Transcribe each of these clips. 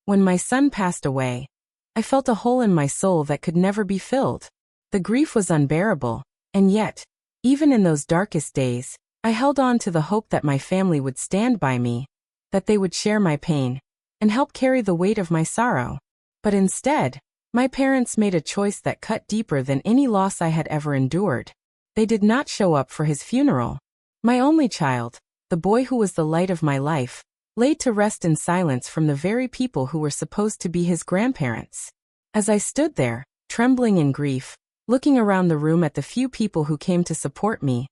When my son passed away, I felt a hole in my soul that could never be filled. The grief was unbearable, and yet, even in those darkest days, I held on to the hope that my family would stand by me, that they would share my pain, and help carry the weight of my sorrow. But instead, my parents made a choice that cut deeper than any loss I had ever endured. They did not show up for his funeral. My only child, the boy who was the light of my life, laid to rest in silence from the very people who were supposed to be his grandparents. As I stood there, trembling in grief, looking around the room at the few people who came to support me,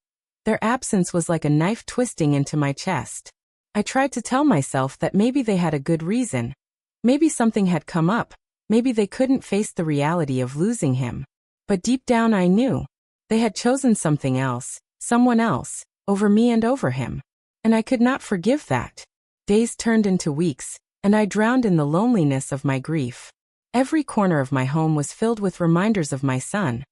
their absence was like a knife twisting into my chest. I tried to tell myself that maybe they had a good reason. Maybe something had come up. Maybe they couldn't face the reality of losing him. But deep down I knew. They had chosen something else, someone else, over me and over him. And I could not forgive that. Days turned into weeks, and I drowned in the loneliness of my grief. Every corner of my home was filled with reminders of my son.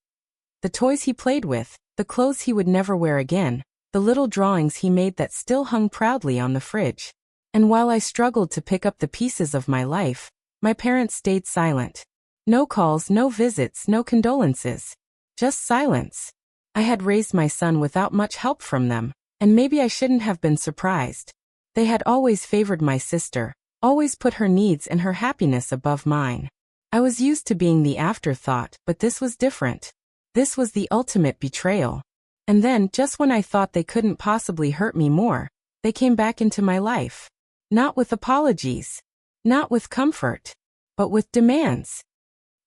The toys he played with, the clothes he would never wear again, the little drawings he made that still hung proudly on the fridge. And while I struggled to pick up the pieces of my life, my parents stayed silent. No calls, no visits, no condolences. Just silence. I had raised my son without much help from them, and maybe I shouldn't have been surprised. They had always favored my sister, always put her needs and her happiness above mine. I was used to being the afterthought, but this was different. This was the ultimate betrayal. And then, just when I thought they couldn't possibly hurt me more, they came back into my life. Not with apologies. Not with comfort. But with demands.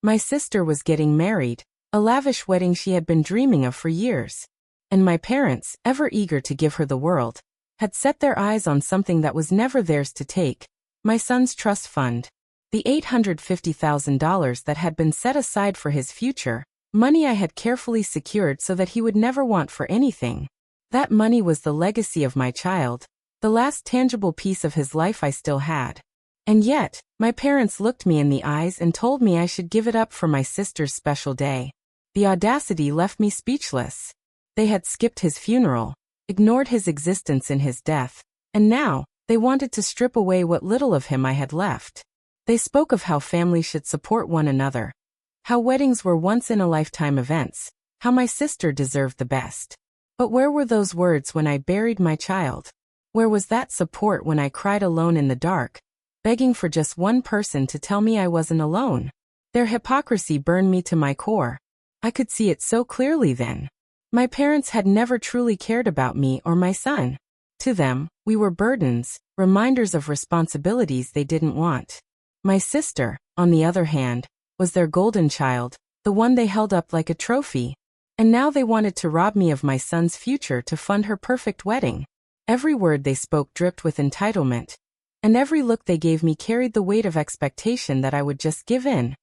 My sister was getting married, a lavish wedding she had been dreaming of for years. And my parents, ever eager to give her the world, had set their eyes on something that was never theirs to take, my son's trust fund. The $850,000 that had been set aside for his future, money I had carefully secured so that he would never want for anything. That money was the legacy of my child, the last tangible piece of his life I still had. And yet, my parents looked me in the eyes and told me I should give it up for my sister's special day. The audacity left me speechless. They had skipped his funeral, ignored his existence in his death, and now, they wanted to strip away what little of him I had left. They spoke of how families should support one another, how weddings were once-in-a-lifetime events, how my sister deserved the best. But where were those words when I buried my child? Where was that support when I cried alone in the dark, begging for just one person to tell me I wasn't alone? Their hypocrisy burned me to my core. I could see it so clearly then. My parents had never truly cared about me or my son. To them, we were burdens, reminders of responsibilities they didn't want. My sister, on the other hand, was their golden child, the one they held up like a trophy. And now they wanted to rob me of my son's future to fund her perfect wedding. Every word they spoke dripped with entitlement, and every look they gave me carried the weight of expectation that I would just give in,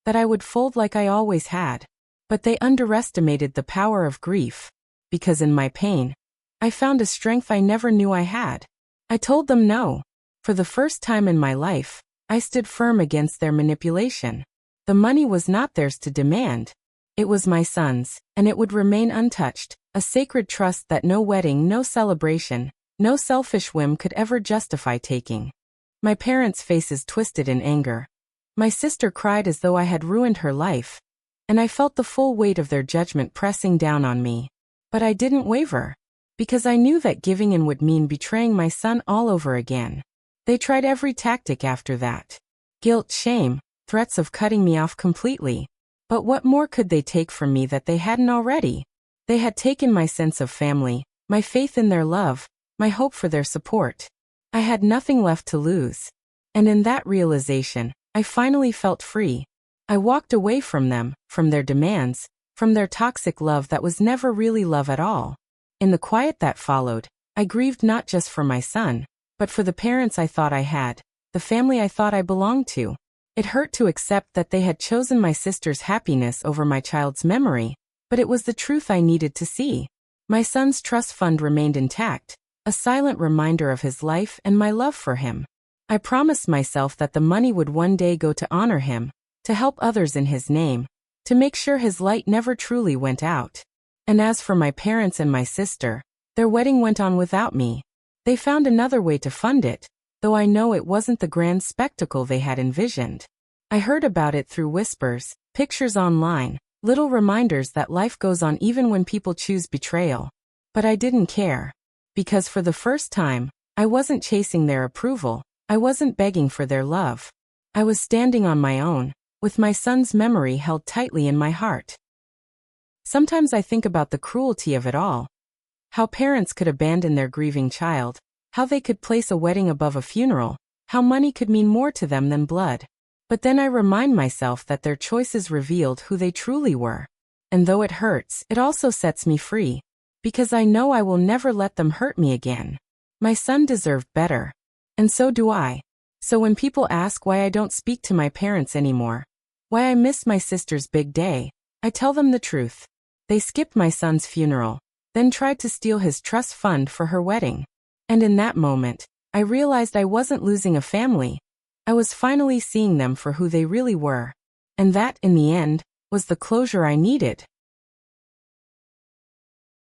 that I would fold like I always had. But they underestimated the power of grief, because in my pain, I found a strength I never knew I had. I told them no. For the first time in my life, I stood firm against their manipulation. The money was not theirs to demand. It was my son's, and it would remain untouched, a sacred trust that no wedding, no celebration, no selfish whim could ever justify taking. My parents' faces twisted in anger. My sister cried as though I had ruined her life, and I felt the full weight of their judgment pressing down on me. But I didn't waver, because I knew that giving in would mean betraying my son all over again. They tried every tactic after that. Guilt, shame, threats of cutting me off completely. But what more could they take from me that they hadn't already? They had taken my sense of family, my faith in their love, my hope for their support. I had nothing left to lose. And in that realization, I finally felt free. I walked away from them, from their demands, from their toxic love that was never really love at all. In the quiet that followed, I grieved not just for my son, but for the parents I thought I had, the family I thought I belonged to. It hurt to accept that they had chosen my sister's happiness over my child's memory, but it was the truth I needed to see. My son's trust fund remained intact, a silent reminder of his life and my love for him. I promised myself that the money would one day go to honor him, to help others in his name, to make sure his light never truly went out. And as for my parents and my sister, their wedding went on without me. They found another way to fund it, though I know it wasn't the grand spectacle they had envisioned. I heard about it through whispers, pictures online, little reminders that life goes on even when people choose betrayal. But I didn't care. Because for the first time, I wasn't chasing their approval, I wasn't begging for their love. I was standing on my own, with my son's memory held tightly in my heart. Sometimes I think about the cruelty of it all. How parents could abandon their grieving child, how they could place a wedding above a funeral, how money could mean more to them than blood. But then I remind myself that their choices revealed who they truly were. And though it hurts, it also sets me free. Because I know I will never let them hurt me again. My son deserved better. And so do I. So when people ask why I don't speak to my parents anymore, why I miss my sister's big day, I tell them the truth. They skipped my son's funeral, then tried to steal his trust fund for her wedding. And in that moment, I realized I wasn't losing a family. I was finally seeing them for who they really were. And that, in the end, was the closure I needed.